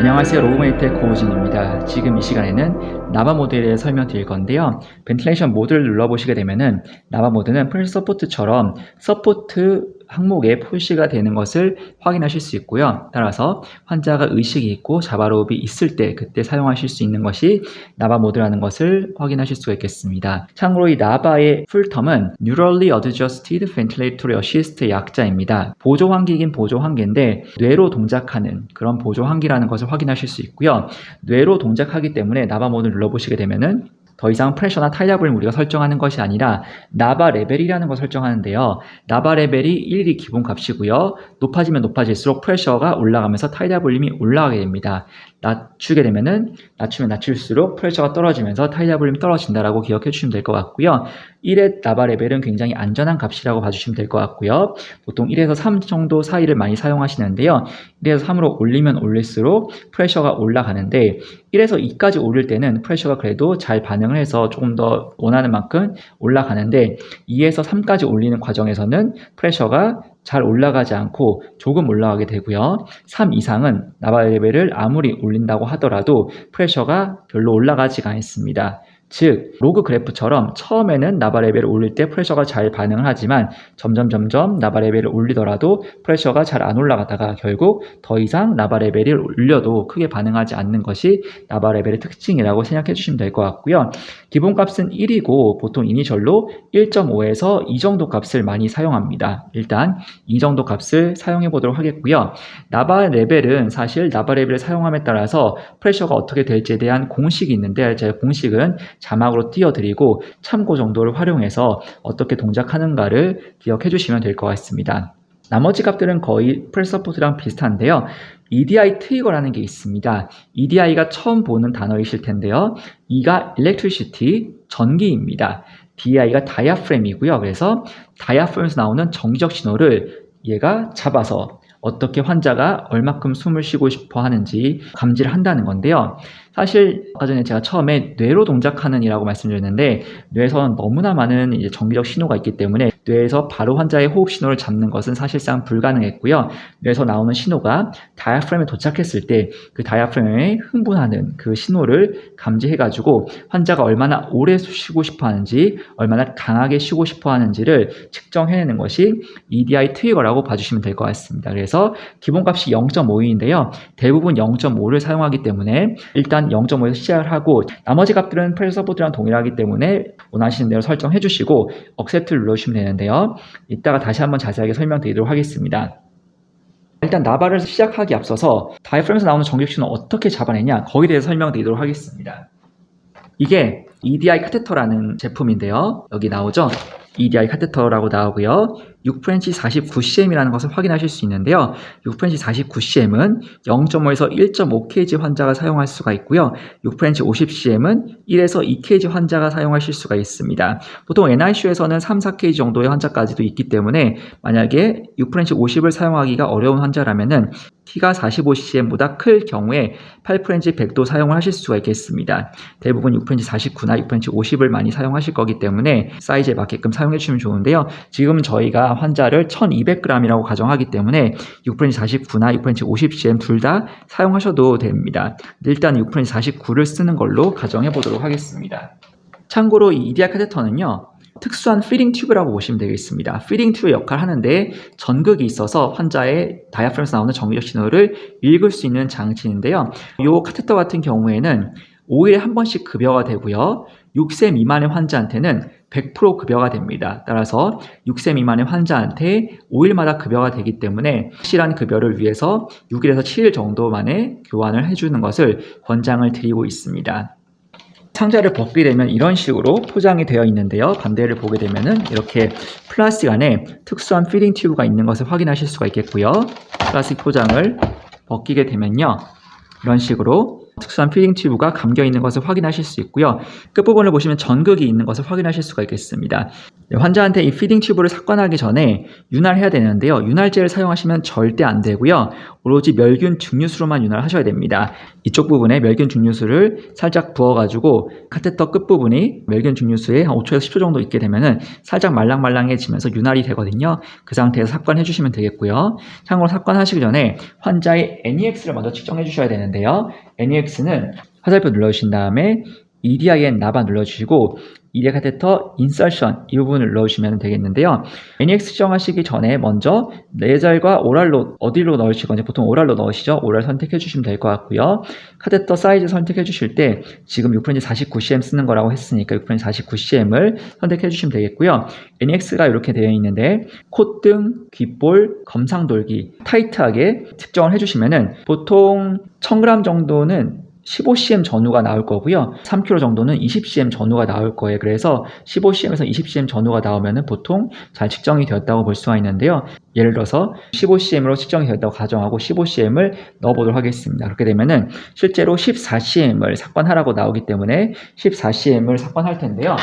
안녕하세요. 로그메이트의 고우진입니다. 지금 이 시간에는 나바 모드에 대해 설명드릴 건데요. 벤틸레이션 모드를 눌러보시게 되면은 나바 모드는 프레셔 서포트처럼 서포트 항목에 표시가 되는 것을 확인하실 수 있고요. 따라서 환자가 의식이 있고 자바로업이 있을 때 그때 사용하실 수 있는 것이 나바 모드라는 것을 확인하실 수가 있겠습니다. 참고로 이 나바의 풀텀은 Neurally Adjusted Ventilatory Assist의 약자입니다. 보조환기이긴 보조환기인데 뇌로 동작하는 그런 보조환기라는 것을 확인하실 수 있고요. 뇌로 동작하기 때문에 나바 모드를 눌러보시게 되면은 더 이상 프레셔나 타이압을 우리가 설정하는 것이 아니라 나바 레벨이라는 걸 설정하는데요. 나바 레벨이 1이 기본값이고요. 높아지면 높아질수록 프레셔가 올라가면서 타이압 볼륨이 올라가게 됩니다. 낮추게 되면은 낮추면 낮출수록 프레셔가 떨어지면서 타이압 볼륨이 떨어진다라고 기억해 주시면 될 것 같고요. 1의 나바 레벨은 굉장히 안전한 값이라고 봐주시면 될 것 같고요. 보통 1에서 3 정도 사이를 많이 사용하시는데요. 1에서 3으로 올리면 올릴수록 프레셔가 올라가는데 1에서 2까지 올릴 때는 프레셔가 그래도 잘 반응을 해서 조금 더 원하는 만큼 올라가는데 2에서 3까지 올리는 과정에서는 프레셔가 잘 올라가지 않고 조금 올라가게 되고요. 3 이상은 나바 레벨을 아무리 올린다고 하더라도 프레셔가 별로 올라가지가 않습니다. 즉 로그 그래프처럼 처음에는 나바 레벨을 올릴 때 프레셔가 잘 반응을 하지만 점점 나바 레벨을 올리더라도 프레셔가 잘 안 올라가다가 결국 더 이상 나바 레벨을 올려도 크게 반응하지 않는 것이 나바 레벨의 특징이라고 생각해 주시면 될 것 같고요. 기본값은 1이고 보통 이니셜로 1.5에서 2 정도 값을 많이 사용합니다. 일단 이 정도 값을 사용해 보도록 하겠고요. 나바 레벨은 사실 나바 레벨을 사용함에 따라서 프레셔가 어떻게 될지에 대한 공식이 있는데 제가 공식은 자막으로 띄워드리고 참고 정도를 활용해서 어떻게 동작하는가를 기억해 주시면 될 것 같습니다. 나머지 값들은 거의 프레셔 서포트랑 비슷한데요. EDI 트리거라는 게 있습니다. EDI가 처음 보는 단어이실 텐데요. E가 electricity, 전기입니다. DI가 다이아프램이고요. 그래서 다이아프램에서 나오는 정기적 신호를 얘가 잡아서 어떻게 환자가 얼마큼 숨을 쉬고 싶어 하는지 감지를 한다는 건데요. 사실 아까 전에 제가 처음에 뇌로 동작하는 이라고 말씀드렸는데 뇌에서는 너무나 많은 이제 정기적 신호가 있기 때문에 뇌에서 바로 환자의 호흡 신호를 잡는 것은 사실상 불가능했고요. 뇌에서 나오는 신호가 다이아프램에 도착했을 때 그 다이아프램에 흥분하는 그 신호를 감지해가지고 환자가 얼마나 오래 쉬고 싶어 하는지 얼마나 강하게 쉬고 싶어 하는지를 측정해내는 것이 EDI 트리거라고 봐주시면 될 것 같습니다. 그래서 기본값이 0.5인데요. 대부분 0.5를 사용하기 때문에 일단 0.5에서 시작을 하고 나머지 값들은 프레셔 서포트랑 동일하기 때문에 원하시는 대로 설정해 주시고 accept를 눌러주시면 되는데요. 이따가 다시 한번 자세하게 설명드리도록 하겠습니다. 일단 나바를 시작하기 앞서서 다이프램에서 나오는 정기적 신호를 어떻게 잡아내냐 거기에 대해서 설명드리도록 하겠습니다. 이게 EDI 카테터라는 제품인데요. 여기 나오죠? EDI 카테터라고 나오고요. 6프렌치 49cm이라는 것을 확인하실 수 있는데요. 6프렌치 49cm은 0.5에서 1.5kg 환자가 사용할 수가 있고요. 6프렌치 50cm은 1에서 2kg 환자가 사용하실 수가 있습니다. 보통 NICU에서는 3, 4kg 정도의 환자까지도 있기 때문에 만약에 6프렌치 50을 사용하기가 어려운 환자라면은 키가 45cm보다 클 경우에 8프렌치 100도 사용을 하실 수가 있겠습니다. 대부분 6프렌치 49나 6프렌치 50을 많이 사용하실 거기 때문에 사이즈에 맞게끔 사용해 주시면 좋은데요. 지금 저희가 환자를 1200g이라고 가정하기 때문에 6프렌치 49나 6프렌치 50cm 둘 다 사용하셔도 됩니다. 일단 6프렌치 49를 쓰는 걸로 가정해 보도록 하겠습니다. 참고로 이 EDI 카테터는요. 특수한 피딩 튜브라고 보시면 되겠습니다. 피딩 튜브 역할을 하는데 전극이 있어서 환자의 다이아프램에서 나오는 정기적 신호를 읽을 수 있는 장치인데요. 이 카테터 같은 경우에는 5일에 한 번씩 급여가 되고요. 6세 미만의 환자한테는 100% 급여가 됩니다. 따라서 6세 미만의 환자한테 5일마다 급여가 되기 때문에 확실한 급여를 위해서 6일에서 7일 정도 만에 교환을 해주는 것을 권장을 드리고 있습니다. 상자를 벗게 되면 이런 식으로 포장이 되어 있는데요. 반대를 보게 되면은 이렇게 플라스틱 안에 특수한 피딩 튜브가 있는 것을 확인하실 수가 있겠고요. 플라스틱 포장을 벗기게 되면요. 이런 식으로 특수한 피딩 튜브가 감겨 있는 것을 확인하실 수 있고요. 끝부분을 보시면 전극이 있는 것을 확인하실 수가 있겠습니다. 네, 환자한테 이 피딩 튜브를 삭관하기 전에 윤활해야 되는데요. 윤활제를 사용하시면 절대 안 되고요. 오로지 멸균 증류수로만 윤활을 하셔야 됩니다. 이쪽 부분에 멸균 증류수를 살짝 부어가지고 카테터 끝부분이 멸균 증류수에 한 5초에서 10초 정도 있게 되면은 살짝 말랑말랑해지면서 윤활이 되거든요. 그 상태에서 삭관해 주시면 되겠고요. 참고로 삭관하시기 전에 환자의 NEX를 먼저 측정해 주셔야 되는데요. NEX는 화살표 눌러주신 다음에 EDIN 나바 눌러주시고 이레 카테터 인설션 이 부분을 눌러주시면 되겠는데요. NEX 측정하시기 전에 먼저 네잘과 오랄로 어디로 넣으실 건지 보통 오랄로 넣으시죠. 오랄 선택해 주시면 될 것 같고요. 카테터 사이즈 선택해 주실 때 지금 6프렌즈 49cm 쓰는 거라고 했으니까 6프렌즈 49cm을 선택해 주시면 되겠고요. NEX가 이렇게 되어 있는데 콧등, 귓볼, 검상돌기 타이트하게 측정을 해주시면은 보통 1000g 정도는 15cm 전후가 나올 거고요. 3kg 정도는 20cm 전후가 나올 거예요. 그래서 15cm에서 20cm 전후가 나오면 보통 잘 측정이 되었다고 볼 수가 있는데요. 예를 들어서 15cm으로 측정이 되었다고 가정하고 15cm을 넣어보도록 하겠습니다. 그렇게 되면은 실제로 14cm을 삭관하라고 나오기 때문에 14cm을 삭관할 텐데요.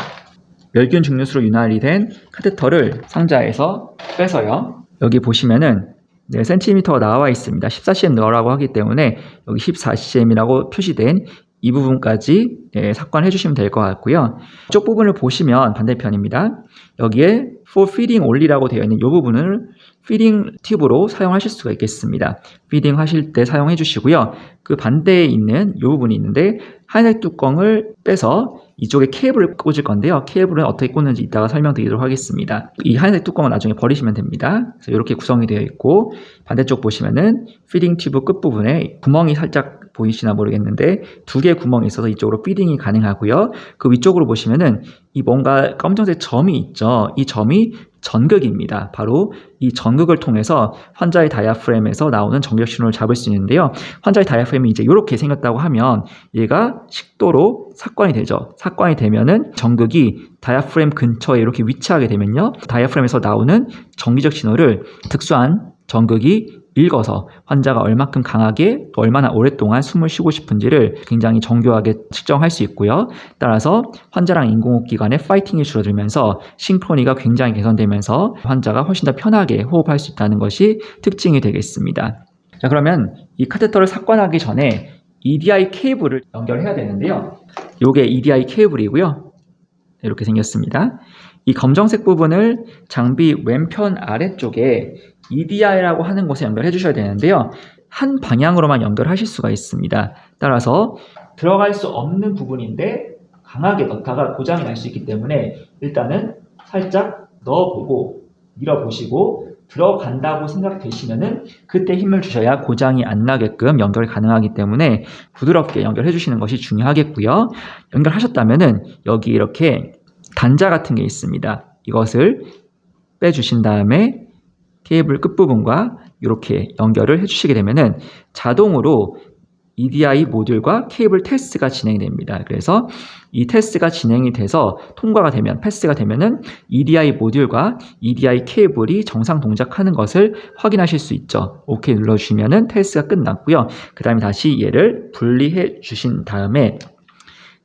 멸균 증류수로 윤활이 된 카테터를 상자에서 빼서요. 여기 보시면은 4cm가 나와 있습니다. 14cm 넣으라고 하기 때문에 여기 14cm이라고 표시된 이 부분까지 삭관해 주시면 될 것 같고요. 이쪽 부분을 보시면 반대편입니다. 여기에 for feeding only라고 되어 있는 이 부분을 피딩 튜브로 사용하실 수가 있겠습니다. 피딩 하실 때 사용해 주시고요. 그 반대에 있는 이 부분이 있는데 하얀색 뚜껑을 빼서 이쪽에 케이블을 꽂을 건데요. 케이블은 어떻게 꽂는지 이따가 설명드리도록 하겠습니다. 이 하얀색 뚜껑은 나중에 버리시면 됩니다. 그래서 이렇게 구성이 되어 있고 반대쪽 보시면은 피딩 튜브 끝부분에 구멍이 살짝 보이시나 모르겠는데 2개의 구멍이 있어서 이쪽으로 피딩이 가능하고요. 그 위쪽으로 보시면은 이 뭔가 검정색 점이 있죠. 이 점이 전극입니다. 바로 이 전극을 통해서 환자의 다이아프램에서 나오는 전격 신호를 잡을 수 있는데요. 환자의 다이아프램이 이제 이렇게 생겼다고 하면 얘가 식도로 삭관이 되죠. 삭관이 되면은 전극이 다이아프램 근처에 이렇게 위치하게 되면요. 다이아프램에서 나오는 전기적 신호를 특수한 전극이 읽어서 환자가 얼마큼 강하게 또 얼마나 오랫동안 숨을 쉬고 싶은지를 굉장히 정교하게 측정할 수 있고요. 따라서 환자랑 인공호흡 기관의 파이팅이 줄어들면서 싱크로니가 굉장히 개선되면서 환자가 훨씬 더 편하게 호흡할 수 있다는 것이 특징이 되겠습니다. 자, 그러면 이 카테터를 삭관하기 전에 EDI 케이블을 연결해야 되는데요. 이게 EDI 케이블이고요. 이렇게 생겼습니다. 이 검정색 부분을 장비 왼편 아래쪽에 EDI라고 하는 곳에 연결해 주셔야 되는데요. 한 방향으로만 연결하실 수가 있습니다. 따라서 들어갈 수 없는 부분인데 강하게 넣다가 고장이 날 수 있기 때문에 일단은 살짝 넣어보고 밀어보시고 들어간다고 생각되시면은 그때 힘을 주셔야 고장이 안 나게끔 연결이 가능하기 때문에 부드럽게 연결해 주시는 것이 중요하겠고요. 연결하셨다면은 여기 이렇게 단자 같은 게 있습니다. 이것을 빼주신 다음에 케이블 끝부분과 이렇게 연결을 해주시게 되면은 자동으로 EDI 모듈과 케이블 테스트가 진행이 됩니다. 그래서 이 테스트가 진행이 돼서 통과가 되면 패스가 되면은 EDI 모듈과 EDI 케이블이 정상 동작하는 것을 확인하실 수 있죠. OK 눌러주시면은 테스트가 끝났고요. 그 다음에 다시 얘를 분리해 주신 다음에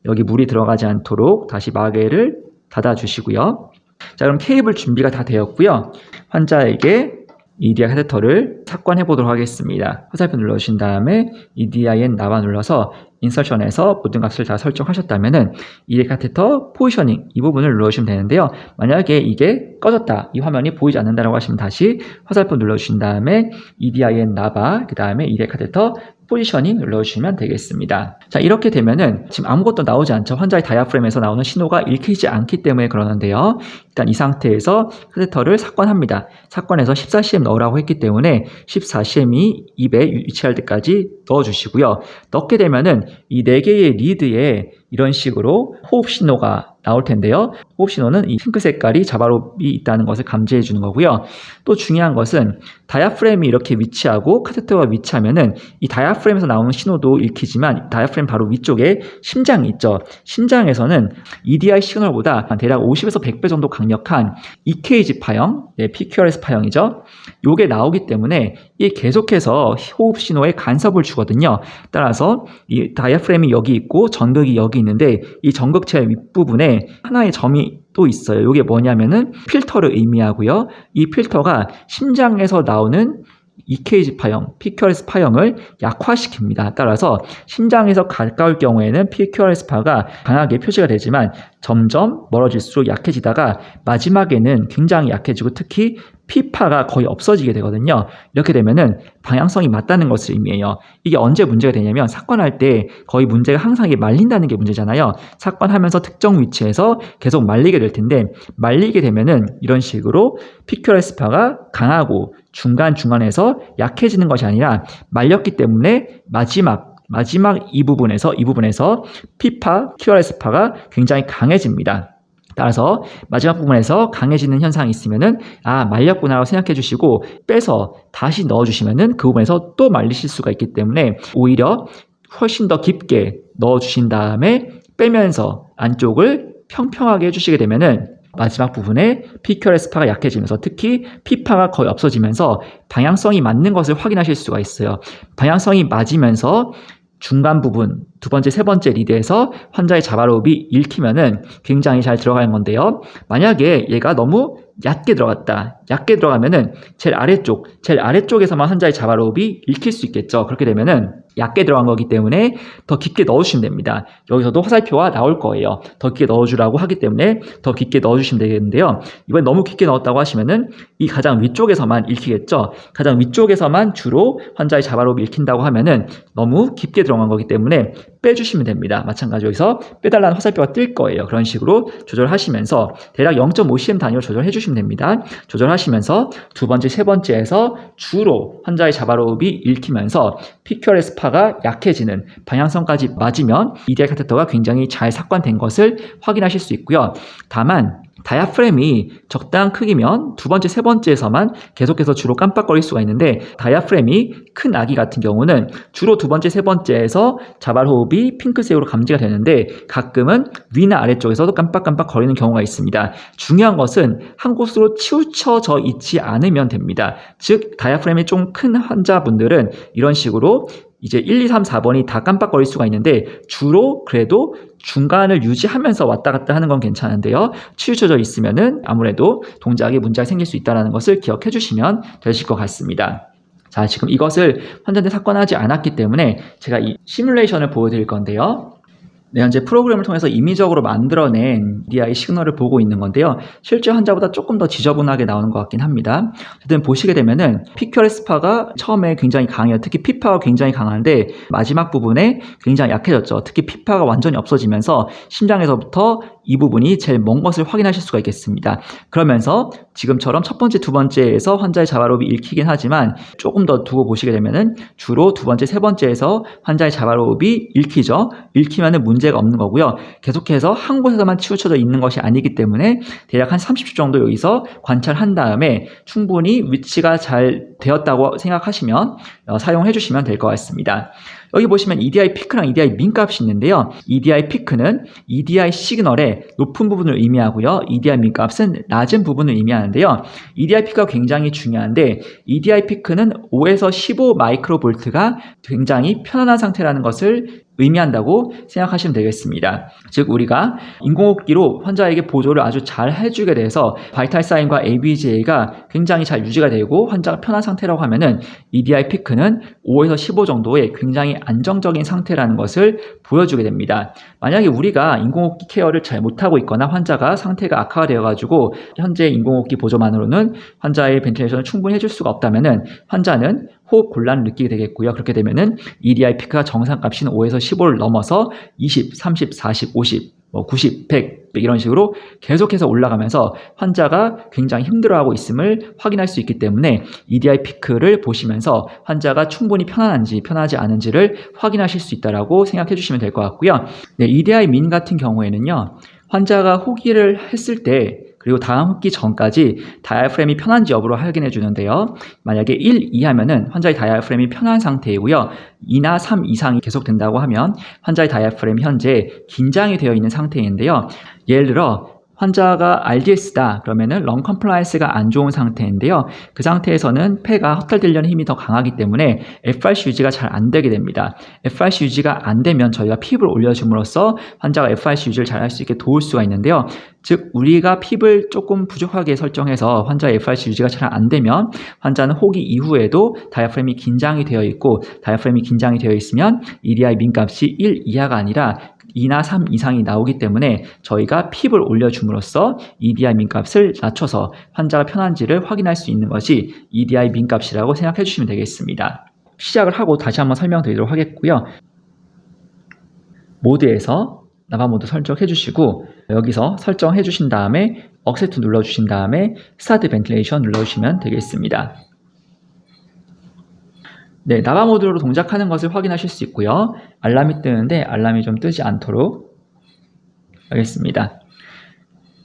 여기 물이 들어가지 않도록 다시 마개를 닫아 주시고요. 자, 그럼 케이블 준비가 다 되었고요. 환자에게 EDI 카테터를 삭관해 보도록 하겠습니다. 화살표 눌러주신 다음에 EDIN 나와 눌러서 인설션에서 모든 값을 다 설정하셨다면은 EDI 카테터 포지셔닝 이 부분을 눌러주시면 되는데요. 만약에 이게 꺼졌다, 이 화면이 보이지 않는다라고 하시면 다시 화살표 눌러주신 다음에 EDIN 나바 그 다음에 EDI 카테터 포지셔닝 눌러주시면 되겠습니다. 자, 이렇게 되면은 지금 아무것도 나오지 않죠. 환자의 다이아프램에서 나오는 신호가 읽히지 않기 때문에 그러는데요. 일단 이 상태에서 카테터를 삭관합니다. 삭관해서 14cm 넣으라고 했기 때문에 14cm이 입에 위치할 때까지 넣어주시고요. 넣게 되면은 이 4개의 리드에 이런 식으로 호흡 신호가 나올 텐데요. 호흡 신호는 이 핑크 색깔이 자바롭이 있다는 것을 감지해 주는 거고요. 또 중요한 것은 다이아프램이 이렇게 위치하고 카테터가 위치하면은 이 다이아프램에서 나오는 신호도 읽히지만 다이아프램 바로 위쪽에 심장이 있죠. 심장에서는 EDI 시그널보다 대략 50에서 100배 정도 강력한 EKG 파형, PQRS 파형이죠. 요게 나오기 때문에 이 계속해서 호흡 신호에 간섭을 주거든요. 따라서 이 다이아프램이 여기 있고 전극이 여기 있는데 이 전극체 윗부분에 하나의 점이 또 있어요. 이게 뭐냐면은 필터를 의미하고요. 이 필터가 심장에서 나오는 EKG 파형, PQRS 파형을 약화시킵니다. 따라서 심장에서 가까울 경우에는 PQRS파가 강하게 표시가 되지만 점점 멀어질수록 약해지다가 마지막에는 굉장히 약해지고 특히 P파가 거의 없어지게 되거든요. 이렇게 되면은 방향성이 맞다는 것을 의미해요. 이게 언제 문제가 되냐면 사건할 때 거의 문제가 항상 이게 말린다는 게 문제잖아요. 사건하면서 특정 위치에서 계속 말리게 될 텐데 말리게 되면은 이런 식으로 PQRS파가 강하고 중간중간에서 약해지는 것이 아니라 말렸기 때문에 마지막 이 부분에서 P파, QRS파가 굉장히 강해집니다. 따라서 마지막 부분에서 강해지는 현상이 있으면은 말렸구나라고 생각해 주시고 빼서 다시 넣어 주시면은 그 부분에서 또 말리실 수가 있기 때문에 오히려 훨씬 더 깊게 넣어 주신 다음에 빼면서 안쪽을 평평하게 해 주시게 되면은 마지막 부분에 PQRS파가 약해지면서 특히 P파가 거의 없어지면서 방향성이 맞는 것을 확인하실 수가 있어요. 방향성이 맞으면서 중간 부분, 두 번째, 세 번째 리드에서 환자의 자발호흡이 읽히면은 굉장히 잘 들어가는 건데요. 만약에 얘가 너무 얕게 들어갔다. 얕게 들어가면은 제일 아래쪽에서만 환자의 자발호흡이 읽힐 수 있겠죠. 그렇게 되면은 얕게 들어간 거기 때문에 더 깊게 넣어주시면 됩니다. 여기서도 화살표가 나올 거예요. 더 깊게 넣어주라고 하기 때문에 더 깊게 넣어주시면 되겠는데요. 이번에 너무 깊게 넣었다고 하시면은 이 가장 위쪽에서만 읽히겠죠. 가장 위쪽에서만 주로 환자의 자발호흡이 읽힌다고 하면은 너무 깊게 들어간 거기 때문에 빼주시면 됩니다. 마찬가지로 여기서 빼달라는 화살표가 뜰 거예요. 그런 식으로 조절하시면서 대략 0.5cm 단위로 조절해 주시면 됩니다. 조절하시면서 두 번째, 세 번째에서 주로 환자의 자발호흡이 읽히면서 PQRS파가 약해지는 방향성까지 맞으면 EDI 카테터가 굉장히 잘 삭관된 것을 확인하실 수 있고요. 다만 다이아프램이 적당한 크기면 두 번째, 세 번째에서만 계속해서 주로 깜빡거릴 수가 있는데 다이아프램이 큰 아기 같은 경우는 주로 두 번째, 세 번째에서 자발호흡이 핑크색으로 감지가 되는데 가끔은 위나 아래쪽에서도 깜빡깜빡 거리는 경우가 있습니다. 중요한 것은 한 곳으로 치우쳐져 있지 않으면 됩니다. 즉 다이아프램이 좀 큰 환자분들은 이런 식으로 이제 1, 2, 3, 4번이 다 깜빡거릴 수가 있는데 주로 그래도 중간을 유지하면서 왔다 갔다 하는 건 괜찮은데요. 치우쳐져 있으면은 아무래도 동작에 문제가 생길 수 있다는 것을 기억해 주시면 되실 것 같습니다. 자, 지금 이것을 환자한테 삭관하지 않았기 때문에 제가 이 시뮬레이션을 보여드릴 건데요. 네, 현재 프로그램을 통해서 임의적으로 만들어낸 EDI 시그널을 보고 있는 건데요. 실제 환자보다 조금 더 지저분하게 나오는 것 같긴 합니다. 어쨌든 보시게 되면은 PQRS파가 처음에 굉장히 강해요. 특히 P파가 굉장히 강한데 마지막 부분에 굉장히 약해졌죠. 특히 P파가 완전히 없어지면서 심장에서부터 이 부분이 제일 먼 것을 확인하실 수가 있겠습니다. 그러면서 지금처럼 첫 번째, 두 번째에서 환자의 자발호흡이 읽히긴 하지만 조금 더 두고 보시게 되면은 주로 두 번째, 세 번째에서 환자의 자발호흡이 읽히죠. 읽히면은 문제가 없는 거고요. 계속해서 한 곳에서만 치우쳐져 있는 것이 아니기 때문에 대략 한 30초 정도 여기서 관찰한 다음에 충분히 위치가 잘 되었다고 생각하시면 사용해 주시면 될 것 같습니다. 여기 보시면 EDI 피크랑 EDI 민 값이 있는데요. EDI 피크는 EDI 시그널의 높은 부분을 의미하고요. EDI 민 값은 낮은 부분을 의미하는데요. EDI 피크가 굉장히 중요한데 EDI 피크는 5에서 15 마이크로볼트가 굉장히 편안한 상태라는 것을 의미한다고 생각하시면 되겠습니다. 즉 우리가 인공호흡기로 환자에게 보조를 아주 잘 해주게 돼서 바이탈 사인과 ABGA가 굉장히 잘 유지가 되고 환자가 편한 상태라고 하면은 EDI 피크는 5에서 15 정도의 굉장히 안정적인 상태라는 것을 보여주게 됩니다. 만약에 우리가 인공호흡기 케어를 잘 못하고 있거나 환자가 상태가 악화가 되어가지고 현재 인공호흡기 보조만으로는 환자의 벤틸레이션을 충분히 해줄 수가 없다면은 환자는 호흡 곤란을 느끼게 되겠고요. 그렇게 되면은 EDI 피크가 정상값인 5에서 15를 넘어서 20, 30, 40, 50, 90, 100 이런 식으로 계속해서 올라가면서 환자가 굉장히 힘들어하고 있음을 확인할 수 있기 때문에 EDI 피크를 보시면서 환자가 충분히 편안한지 편하지 않은지를 확인하실 수 있다고 생각해 주시면 될 것 같고요. 네, EDI 민 같은 경우에는요. 환자가 호기를 했을 때 그리고 다음 흡기 전까지 다이아프램이 편한지 여부를 확인해 주는데요. 만약에 1 이하면은 환자의 다이아프램이 편한 상태이고요. 2나 3 이상이 계속된다고 하면 환자의 다이아프램이 현재 긴장이 되어 있는 상태인데요. 예를 들어 환자가 RDS다 그러면은 런 컴플라이언스가 안 좋은 상태인데요. 그 상태에서는 폐가 헛달되려는 힘이 더 강하기 때문에 FRC 유지가 잘 안 되게 됩니다. FRC 유지가 안 되면 저희가 핍을 올려줌으로써 환자가 FRC 유지를 잘 할 수 있게 도울 수가 있는데요. 즉 우리가 핍을 조금 부족하게 설정해서 환자의 FRC 유지가 잘 안 되면 환자는 호기 이후에도 다이아프램이 긴장이 되어 있고, 다이아프램이 긴장이 되어 있으면 EDI 민값이 1 이하가 아니라 2나 3 이상이 나오기 때문에 저희가 핍을 올려줌으로써 EDI 민값을 낮춰서 환자가 편한지를 확인할 수 있는 것이 EDI 민값이라고 생각해 주시면 되겠습니다. 시작을 하고 다시 한번 설명드리도록 하겠고요. 모드에서 나바 모드 설정해 주시고, 여기서 설정해 주신 다음에 억셉트 눌러 주신 다음에 스타트 벤틸레이션 눌러 주시면 되겠습니다. 네, 나바 모드로 동작하는 것을 확인하실 수 있고요. 알람이 뜨는데 알람이 좀 뜨지 않도록 하겠습니다.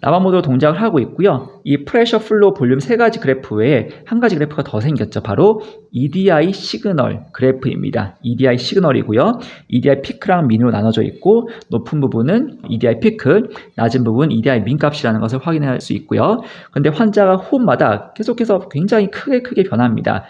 나바 모드로 동작을 하고 있고요. 이 프레셔 플로우 볼륨 세 가지 그래프 외에 한 가지 그래프가 더 생겼죠. 바로 EDI 시그널 그래프입니다. EDI 시그널이고요. EDI 피크랑 민으로 나눠져 있고, 높은 부분은 EDI 피크, 낮은 부분 EDI 민값이라는 것을 확인할 수 있고요. 근데 환자가 호흡마다 계속해서 굉장히 크게 변합니다.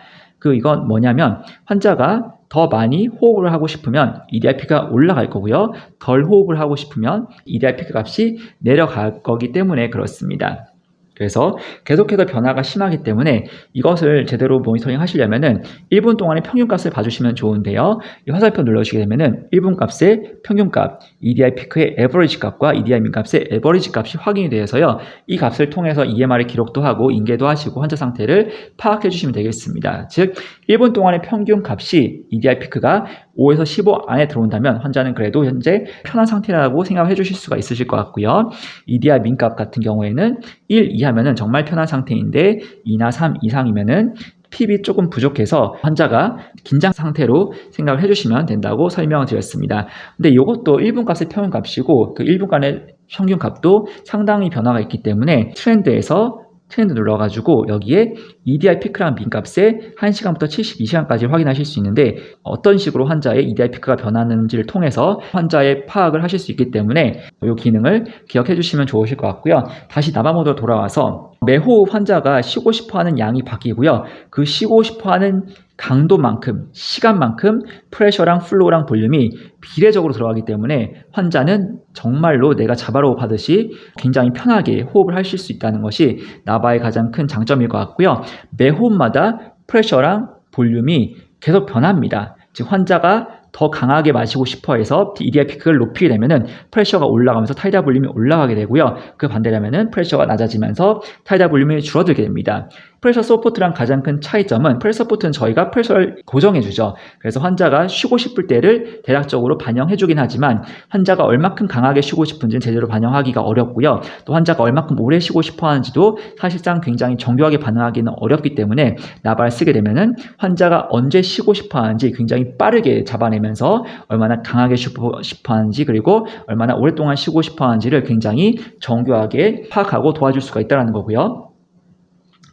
이건 뭐냐면 환자가 더 많이 호흡을 하고 싶으면 EDI 피크가 올라갈 거고요. 덜 호흡을 하고 싶으면 EDI 피크 값이 내려갈 거기 때문에 그렇습니다. 그래서 계속해서 변화가 심하기 때문에 이것을 제대로 모니터링 하시려면은 1분 동안의 평균값을 봐주시면 좋은데요. 이 화살표 눌러주시게 되면은 1분 값의 평균값, EDI 피크의 에버리지 값과 EDI 민값의 에버리지 값이 확인이 되어서요. 이 값을 통해서 EMR의 기록도 하고 인계도 하시고 환자 상태를 파악해 주시면 되겠습니다. 즉 1분 동안의 평균 값이 EDI 피크가 5에서 15 안에 들어온다면 환자는 그래도 현재 편한 상태라고 생각해 주실 수가 있으실 것 같고요. EDI 민값 같은 경우에는 1 이하면은 정말 편한 상태인데 2나 3 이상이면은 핍이 조금 부족해서 환자가 긴장 상태로 생각을 해주시면 된다고 설명을 드렸습니다. 근데 이것도 1분 값의 평균 값이고 그 1분간의 평균 값도 상당히 변화가 있기 때문에 트렌드에서 트렌드 눌러가지고 여기에 EDI 피크랑 민값에 1시간부터 72시간까지 확인하실 수 있는데, 어떤 식으로 환자의 EDI 피크가 변하는지를 통해서 환자의 파악을 하실 수 있기 때문에 이 기능을 기억해 주시면 좋으실 것 같고요. 다시 나바 모드로 돌아와서 매호흡 환자가 쉬고 싶어하는 양이 바뀌고요. 그 쉬고 싶어하는 강도만큼, 시간만큼 프레셔랑 플로우랑 볼륨이 비례적으로 들어가기 때문에 환자는 정말로 내가 자바로흡 하듯이 굉장히 편하게 호흡을 하실 수 있다는 것이 나바의 가장 큰 장점일 것 같고요. 매 호흡마다 프레셔랑 볼륨이 계속 변합니다. 즉 환자가 더 강하게 마시고 싶어 해서 EDI 피크를 높이게 되면은 프레셔가 올라가면서 타이다 볼륨이 올라가게 되고요. 그 반대라면은 프레셔가 낮아지면서 타이다 볼륨이 줄어들게 됩니다. 프레셔 서포트랑 가장 큰 차이점은, 프레셔 서포트는 저희가 프레셔를 고정해 주죠. 그래서 환자가 쉬고 싶을 때를 대략적으로 반영해 주긴 하지만 환자가 얼마큼 강하게 쉬고 싶은지는 제대로 반영하기가 어렵고요. 또 환자가 얼마큼 오래 쉬고 싶어 하는지도 사실상 굉장히 정교하게 반응하기는 어렵기 때문에 나바를 쓰게 되면은 환자가 언제 쉬고 싶어 하는지 굉장히 빠르게 잡아내면서 얼마나 강하게 쉬고 싶어 하는지, 그리고 얼마나 오랫동안 쉬고 싶어 하는지를 굉장히 정교하게 파악하고 도와줄 수가 있다는 거고요.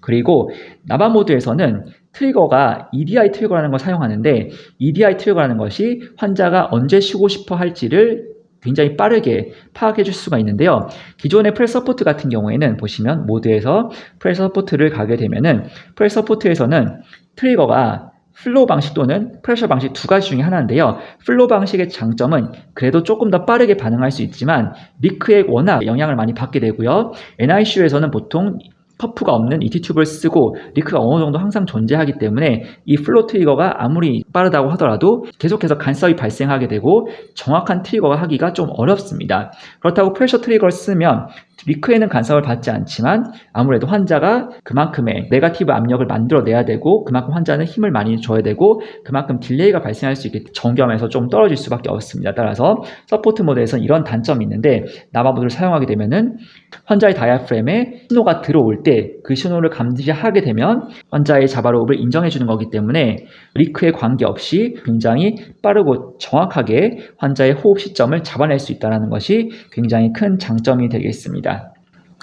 그리고 나바 모드에서는 트리거가 EDI 트리거라는 걸 사용하는데, EDI 트리거라는 것이 환자가 언제 쉬고 싶어 할지를 굉장히 빠르게 파악해 줄 수가 있는데요. 기존의 프레스 서포트 같은 경우에는 보시면 모드에서 프레스 서포트를 가게 되면은 프레스 서포트에서는 트리거가 플로우 방식 또는 프레셔 방식 두 가지 중에 하나인데요. 플로우 방식의 장점은 그래도 조금 더 빠르게 반응할 수 있지만 리크에 워낙 영향을 많이 받게 되고요. NICU에서는 보통 퍼프가 없는 ET 튜브를 쓰고 리크가 어느 정도 항상 존재하기 때문에 이 플로우 트리거가 아무리 빠르다고 하더라도 계속해서 간섭이 발생하게 되고 정확한 트리거가 하기가 좀 어렵습니다. 그렇다고 프레셔 트리거를 쓰면 리크에는 간섭을 받지 않지만 아무래도 환자가 그만큼의 네거티브 압력을 만들어내야 되고 그만큼 환자는 힘을 많이 줘야 되고 그만큼 딜레이가 발생할 수 있기 때문에 정교함에서 좀 떨어질 수밖에 없습니다. 따라서 서포트 모드에서는 이런 단점이 있는데, 나바 모드를 사용하게 되면은 환자의 다이아프램에 신호가 들어올 때 그 신호를 감지하게 되면 환자의 자바로흡을 인정해 주는 거기 때문에 리크에 관계없이 굉장히 빠르고 정확하게 환자의 호흡 시점을 잡아낼 수 있다는 것이 굉장히 큰 장점이 되겠습니다.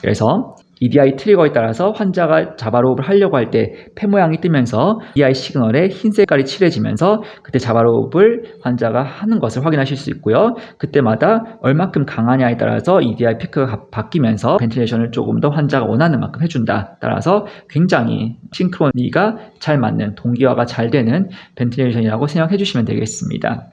그래서 EDI 트리거에 따라서 환자가 자바로흡을 하려고 할 때 폐 모양이 뜨면서 EDI 시그널에 흰 색깔이 칠해지면서 그때 자바로흡을 환자가 하는 것을 확인하실 수 있고요. 그때마다 얼마큼 강하냐에 따라서 EDI 피크가 바뀌면서 벤틸레이션을 조금 더 환자가 원하는 만큼 해준다. 따라서 굉장히 싱크로니가 잘 맞는, 동기화가 잘 되는 벤틸레이션이라고 생각해 주시면 되겠습니다.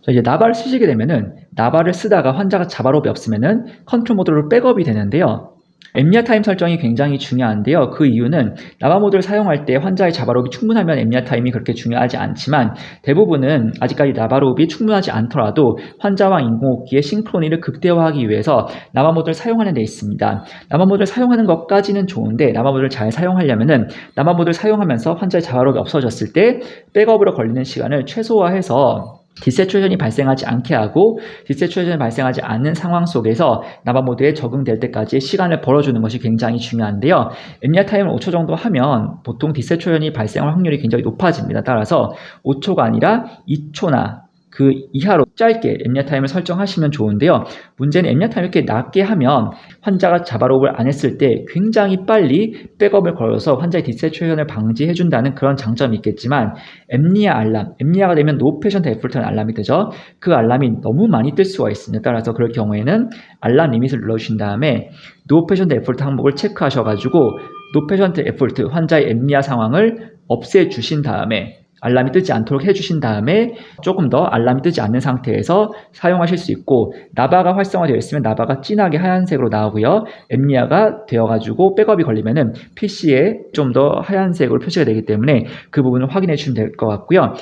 이제 나바를 쓰시게 되면은, 나바를 쓰다가 환자가 자바로흡이 없으면은 컨트롤 모드로 백업이 되는데요. 엠리아 타임 설정이 굉장히 중요한데요. 그 이유는 나바 모드를 사용할 때 환자의 자바로흡이 충분하면 엠리아 타임이 그렇게 중요하지 않지만, 대부분은 아직까지 나바로흡이 충분하지 않더라도 환자와 인공호흡기의 싱크로니를 극대화하기 위해서 나바 모드를 사용하는 데 있습니다. 나바 모드를 사용하는 것까지는 좋은데, 나바 모드를 잘 사용하려면은 나바 모드를 사용하면서 환자의 자바로흡이 없어졌을 때 백업으로 걸리는 시간을 최소화해서 디세츄에이션이 발생하지 않게 하고, 디세츄에이션이 발생하지 않는 상황 속에서 나바 모드에 적응될 때까지 시간을 벌어주는 것이 굉장히 중요한데요. 엠리아 타임을 5초 정도 하면 보통 디세츄에이션이 발생할 확률이 굉장히 높아집니다. 따라서 5초가 아니라 2초나 그 이하로 짧게 엠리아 타임을 설정하시면 좋은데요. 문제는 엠리아 타임을 이렇게 낮게 하면 환자가 자바로흡을 안 했을 때 굉장히 빨리 백업을 걸어서 환자의 디세츄에이션을 방지해준다는 그런 장점이 있겠지만, 엠리아 알람, 엠리아가 되면 노 패션트 에포트라는 알람이 뜨죠. 그 알람이 너무 많이 뜰 수가 있습니다. 따라서 그럴 경우에는 알람 리밋을 눌러주신 다음에 노 패션트 에포트 항목을 체크하셔가지고 노 패션트 에포트, 환자의 엠리아 상황을 없애주신 다음에, 알람이 뜨지 않도록 해주신 다음에 조금 더 알람이 뜨지 않는 상태에서 사용하실 수 있고, 나바가 활성화되어 있으면 나바가 진하게 하얀색으로 나오고요. 엠리아가 되어가지고 백업이 걸리면은 PC에 좀 더 하얀색으로 표시가 되기 때문에 그 부분을 확인해 주시면 될 것 같고요.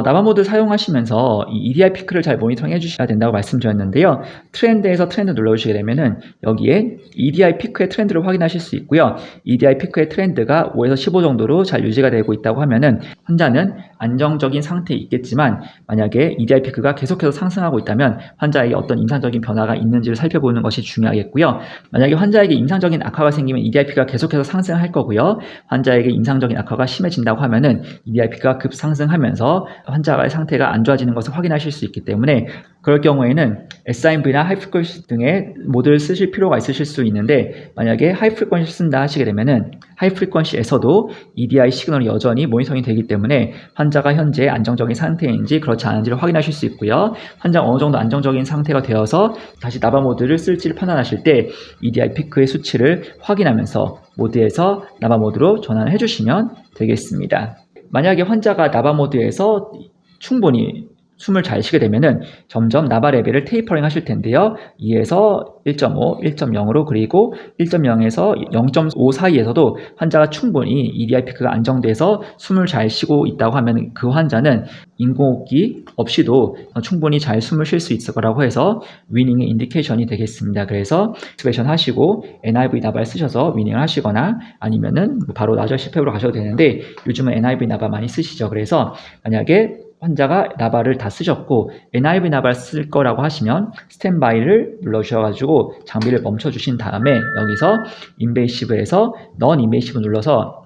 나바 모드 사용하시면서 이 EDI 피크를 잘 모니터링 해주셔야 된다고 말씀드렸는데요. 트렌드에서 트렌드 눌러주시게 되면은 여기에 EDI 피크의 트렌드를 확인하실 수 있고요. EDI 피크의 트렌드가 5에서 15 정도로 잘 유지가 되고 있다고 하면은 환자는 안정적인 상태에 있겠지만, 만약에 EDI 피크가 계속해서 상승하고 있다면 환자에게 어떤 임상적인 변화가 있는지를 살펴보는 것이 중요하겠고요. 만약에 환자에게 임상적인 악화가 생기면 EDI 피크가 계속해서 상승할 거고요. 환자에게 임상적인 악화가 심해진다고 하면은 EDI 피크가 급상승하면서 환자의 상태가 안 좋아지는 것을 확인하실 수 있기 때문에, 그럴 경우에는 SIMV나 하이프리퀀시 등의 모드를 쓰실 필요가 있으실 수 있는데, 만약에 하이프리퀀시 쓴다 하시게 되면은 하이프리퀀시에서도 EDI 시그널이 여전히 모니터링이 되기 때문에 환자가 현재 안정적인 상태인지 그렇지 않은지를 확인하실 수 있고요. 환자가 어느 정도 안정적인 상태가 되어서 다시 나바 모드를 쓸지를 판단하실 때 EDI 피크의 수치를 확인하면서 모드에서 나바 모드로 전환을 해주시면 되겠습니다. 만약에 환자가 나바 모드에서 충분히 숨을 잘 쉬게 되면은 점점 나바 레벨을 테이퍼링 하실 텐데요. 2에서 1.5, 1.0으로, 그리고 1.0에서 0.5 사이에서도 환자가 충분히 EDI 피크가 안정돼서 숨을 잘 쉬고 있다고 하면 그 환자는 인공호흡기 없이도 충분히 잘 숨을 쉴 수 있을 거라고 해서 위닝의 인디케이션이 되겠습니다. 그래서 익스프레션 하시고 NIV 나바를 쓰셔서 위닝을 하시거나 아니면은 바로 나저 CPAP으로 가셔도 되는데, 요즘은 NIV 나바 많이 쓰시죠. 그래서 만약에 환자가 나바를 다 쓰셨고 NIV 나바를 쓸 거라고 하시면 스탠바이를 눌러주셔가지고 장비를 멈춰주신 다음에 여기서 인베이시브에서 넌 인베이시브 눌러서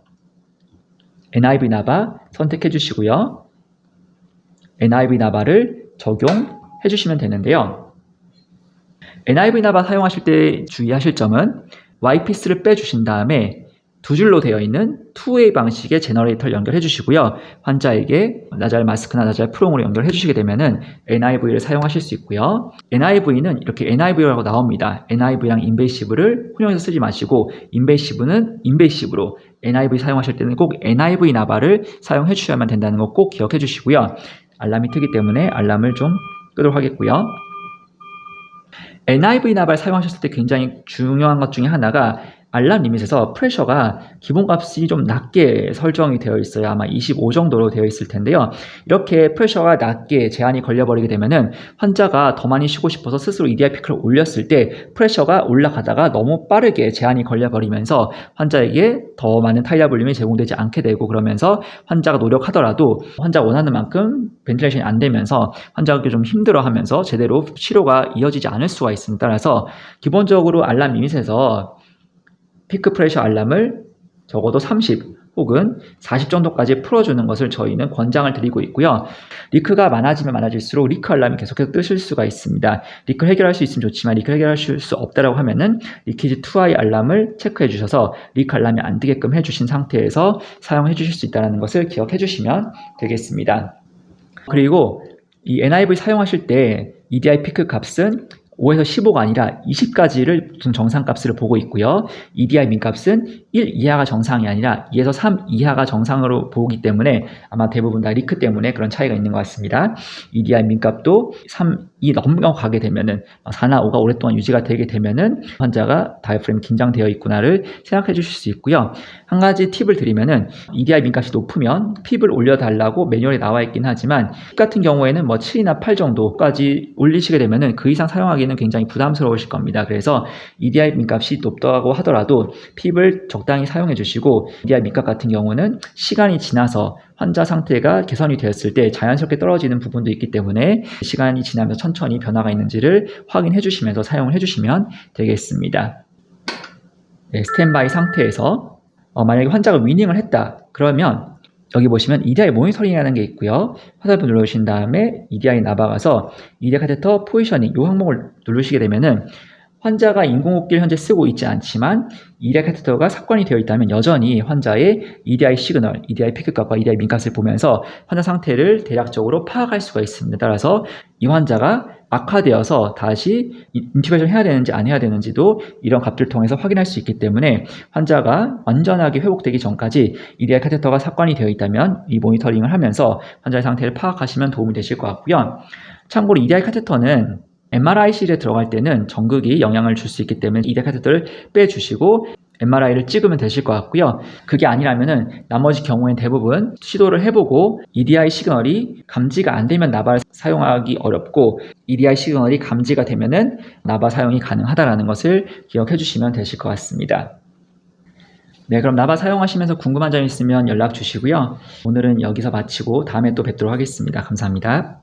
NIV 나바 선택해 주시고요. NIV 나바를 적용해 주시면 되는데요. NIV 나바 사용하실 때 주의하실 점은 Y피스를 빼주신 다음에 두 줄로 되어 있는 투웨이 방식의 제너레이터를 연결해 주시고요. 환자에게 나잘 마스크나 나잘 프롱으로 연결해 주시게 되면은 NIV를 사용하실 수 있고요. NIV는 이렇게 NIV라고 나옵니다. NIV랑 인베이시브를 혼용해서 쓰지 마시고, 인베이시브는 인베이시브로, NIV 사용하실 때는 꼭 NIV 나바를 사용해 주셔야만 된다는 거 꼭 기억해 주시고요. 알람이 트기 때문에 알람을 좀 끄도록 하겠고요. NIV 나바를 사용하셨을 때 굉장히 중요한 것 중에 하나가 알람 리밋에서 프레셔가 기본값이 좀 낮게 설정이 되어 있어요. 아마 25 정도로 되어 있을 텐데요. 이렇게 프레셔가 낮게 제한이 걸려버리게 되면은 환자가 더 많이 쉬고 싶어서 스스로 EDI 피크를 올렸을 때 프레셔가 올라가다가 너무 빠르게 제한이 걸려버리면서 환자에게 더 많은 타이어 볼륨이 제공되지 않게 되고, 그러면서 환자가 노력하더라도 환자가 원하는 만큼 벤틸레이션이 안 되면서 환자가 좀 힘들어하면서 제대로 치료가 이어지지 않을 수가 있습니다. 따라서 기본적으로 알람 리밋에서 피크 프레셔 알람을 적어도 30 혹은 40 정도까지 풀어주는 것을 저희는 권장을 드리고 있고요. 리크가 많아지면 많아질수록 리크 알람이 계속해서 뜨실 수가 있습니다. 리크를 해결할 수 있으면 좋지만 리크를 해결할 수 없다라고 하면은 리키지 투하이 알람을 체크해 주셔서 리크 알람이 안 뜨게끔 해주신 상태에서 사용해 주실 수 있다는 것을 기억해 주시면 되겠습니다. 그리고 이 NIV 사용하실 때 EDI 피크 값은 5에서 15가 아니라 20까지를 정상값으로 보고 있고요. EDI 민값은 1 이하가 정상이 아니라 2에서 3 이하가 정상으로 보기 때문에 아마 대부분 다 리크 때문에 그런 차이가 있는 것 같습니다. EDI 민값도 3이 넘어가게 되면은 4나 5가 오랫동안 유지가 되게 되면은 환자가 다이프램이 긴장되어 있구나를 생각해 주실 수 있고요. 한 가지 팁을 드리면은 EDI 민값이 높으면 핍을 올려달라고 매뉴얼에 나와 있긴 하지만 핍 같은 경우에는 뭐 7이나 8 정도까지 올리시게 되면은 그 이상 사용하기는 굉장히 부담스러우실 겁니다. 그래서 EDI 민값이 높다고 하더라도 핍을 적당히 사용해 주시고 EDI 민값 같은 경우는 시간이 지나서 환자 상태가 개선이 되었을 때 자연스럽게 떨어지는 부분도 있기 때문에 시간이 지나면서 천천히 변화가 있는지를 확인해 주시면서 사용을 해 주시면 되겠습니다. 네, 스탠바이 상태에서 만약에 환자가 위닝을 했다 그러면 여기 보시면 EDI 모니터링이라는 게 있고요. 화살표 눌러주신 다음에 EDI 나박아서 EDI 카테터 포지셔닝 이 항목을 누르시게 되면은 환자가 인공호흡기를 현재 쓰고 있지 않지만 EDI 카테터가 삽관이 되어 있다면 여전히 환자의 EDI 시그널, EDI 피크값과 EDI 민값을 보면서 환자 상태를 대략적으로 파악할 수가 있습니다. 따라서 이 환자가 악화되어서 다시 인튜베이션 해야 되는지 안 해야 되는지도 이런 값들을 통해서 확인할 수 있기 때문에 환자가 완전하게 회복되기 전까지 EDI 카테터가 삽관이 되어 있다면 이 모니터링을 하면서 환자의 상태를 파악하시면 도움이 되실 것 같고요. 참고로 EDI 카테터는 MRI실에 들어갈 때는 전극이 영향을 줄 수 있기 때문에 EDI 카테터를 빼주시고 MRI를 찍으면 되실 것 같고요. 그게 아니라면은 나머지 경우엔 대부분 시도를 해보고 EDI 시그널이 감지가 안 되면 나바를 사용하기 어렵고 EDI 시그널이 감지가 되면은 나바 사용이 가능하다라는 것을 기억해 주시면 되실 것 같습니다. 네, 그럼 나바 사용하시면서 궁금한 점 있으면 연락 주시고요. 오늘은 여기서 마치고 다음에 또 뵙도록 하겠습니다. 감사합니다.